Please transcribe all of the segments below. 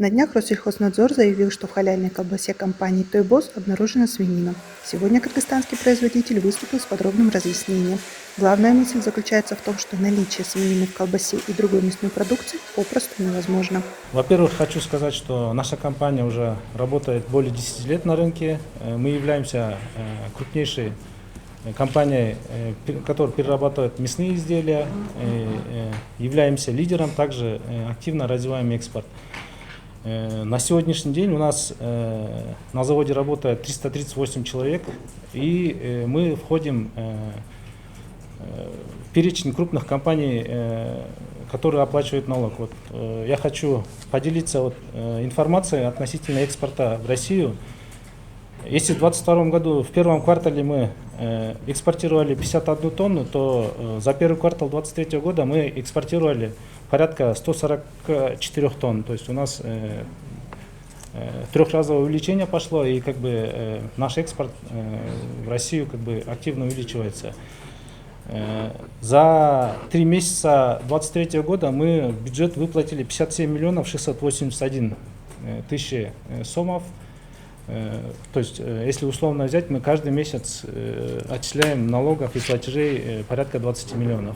На днях Россельхознадзор заявил, что в халяльной колбасе компании «Тойбос» обнаружена свинина. Сегодня кыргызстанский производитель выступил с подробным разъяснением. Главная мысль заключается в том, что наличие свинины в колбасе и другой мясной продукции попросту невозможно. Во-первых, хочу сказать, что наша компания уже работает более 10 лет на рынке. Мы являемся крупнейшей компанией, которая перерабатывает мясные изделия, являемся лидером, также активно развиваем экспорт. На сегодняшний день у нас на заводе работает 338 человек, и мы входим в перечень крупных компаний, которые оплачивают налог. Я хочу поделиться информацией относительно экспорта в Россию. Если в 2022 году, в первом квартале мы экспортировали 51 тонну, то за первый квартал 2023 года мы экспортировали порядка 144 тонн. То есть у нас трехразовое увеличение пошло, и наш экспорт в Россию активно увеличивается. За 3 месяца 2023 года мы в бюджет выплатили 57 миллионов 681 тысячи сомов. То есть, если условно взять, мы каждый месяц отчисляем налогов и платежей порядка 20 миллионов.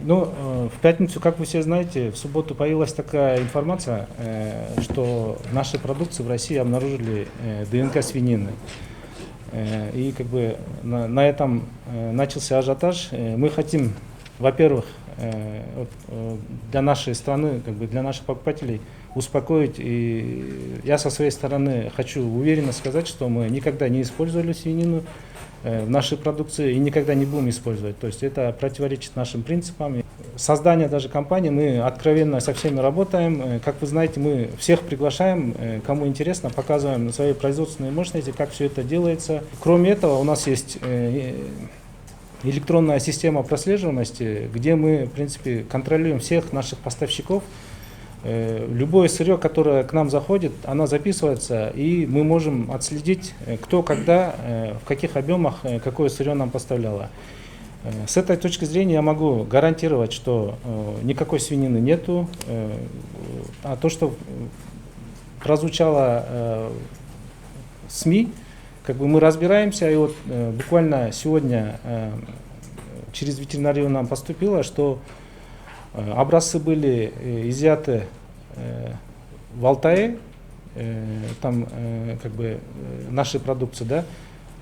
В пятницу, как вы все знаете, в субботу появилась такая информация, что в нашей продукции в России обнаружили ДНК свинины. И на этом начался ажиотаж. Мы хотим, во-первых, для нашей страны, для наших покупателей успокоить. И я со своей стороны хочу уверенно сказать, что мы никогда не использовали свинину в нашей продукции и никогда не будем использовать. То есть это противоречит нашим принципам. Создание даже компании, мы откровенно со всеми работаем. Как вы знаете, мы всех приглашаем, кому интересно, показываем свои производственные мощности, как все это делается. Кроме этого, у нас есть электронная система прослеживаемости, где мы, в принципе, контролируем всех наших поставщиков. Любое сырье, которое к нам заходит, оно записывается, и мы можем отследить, кто, когда, в каких объемах, какое сырье нам поставляло. С этой точки зрения я могу гарантировать, что никакой свинины нету, а то, что прозвучало в СМИ, мы разбираемся, и буквально сегодня через ветеринарию нам поступило, что образцы были изъяты в Алтае, там нашей продукции, да.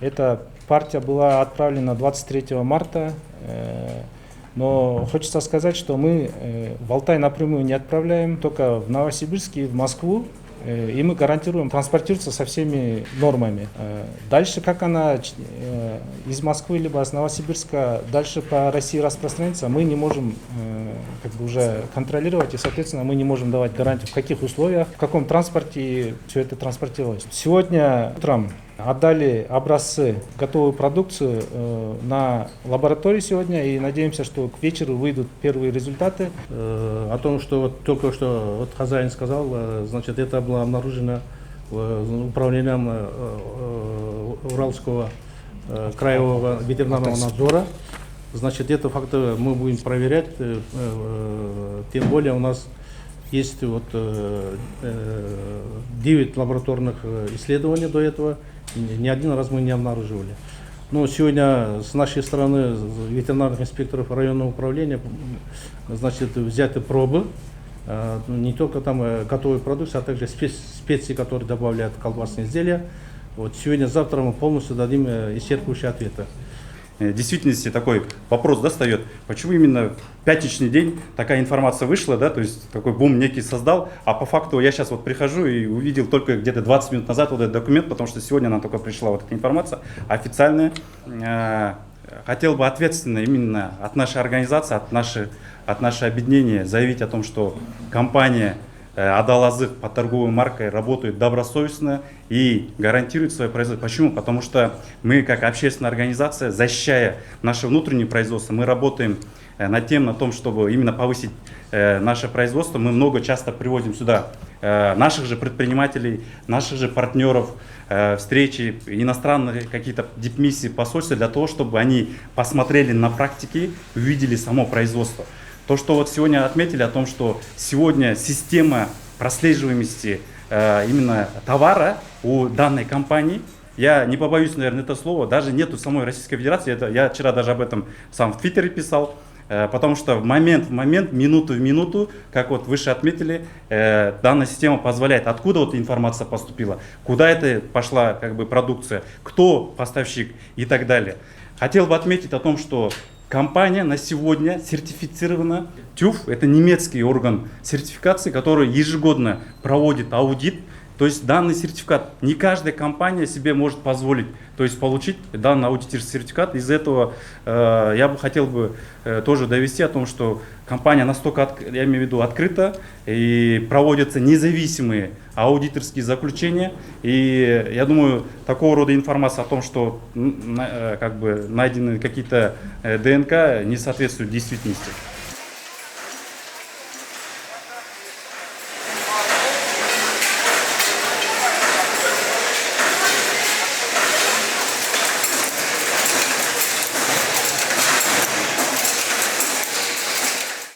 Эта партия была отправлена 23 марта, но хочется сказать, что мы в Алтай напрямую не отправляем, только в Новосибирск и в Москву, и мы гарантируем транспортироваться со всеми нормами. Дальше, как она из Москвы либо из Новосибирска дальше по России распространится, мы не можем уже контролировать, и, соответственно, мы не можем давать гарантию, в каких условиях, в каком транспорте все это транспортировалось. Сегодня утром отдали образцы, готовую продукцию на лабораторию сегодня, и надеемся, что к вечеру выйдут первые результаты. О том, что только что хозяин сказал, значит, это было обнаружено управлением Уральского краевого ветеринарного надзора. Значит, это факты мы будем проверять, тем более у нас есть 9 лабораторных исследований до этого, ни один раз мы не обнаруживали. Но сегодня с нашей стороны, ветеринарных инспекторов районного управления, значит, взяты пробы, не только там готовой продукции, а также специи, которые добавляют в колбасные изделия. Сегодня-завтра мы полностью дадим исчерпывающие ответы. В действительности такой вопрос встает, почему именно в пятничный день такая информация вышла, да, то есть такой бум некий создал, а по факту я сейчас прихожу и увидел только где-то 20 минут назад этот документ, потому что сегодня нам только пришла эта информация официальная. Хотел бы ответственно именно от нашей организации, от нашего объединения заявить о том, что компания Адал-Азык по торговой маркой работает добросовестно и гарантирует свое производство. Почему? Потому что мы, как общественная организация, защищая наше внутреннее производство, мы работаем над том, чтобы именно повысить наше производство. Мы часто приводим сюда наших же предпринимателей, наших же партнеров, встречи, иностранные какие-то дипмиссии, посольства, для того, чтобы они посмотрели на практике, увидели само производство. То, что сегодня отметили о том, что сегодня система прослеживаемости именно товара у данной компании. Я не побоюсь, наверное, это слово, даже нету самой Российской Федерации, я вчера даже об этом сам в Твиттере писал, потому что в момент, минуту в минуту, как вот выше отметили, данная система позволяет, откуда вот информация поступила, куда это пошла как бы продукция, кто поставщик и так далее. Хотел бы отметить о том, что компания на сегодня сертифицирована. ТÜV – это немецкий орган сертификации, который ежегодно проводит аудит. То есть данный сертификат не каждая компания себе может позволить, то есть получить данный аудиторский сертификат. Из этого я бы хотел тоже довести о том, что компания настолько, я имею в виду, открыта и проводятся независимые аудиторские заключения. И я думаю, такого рода информация о том, что как бы найдены какие-то ДНК, не соответствует действительности.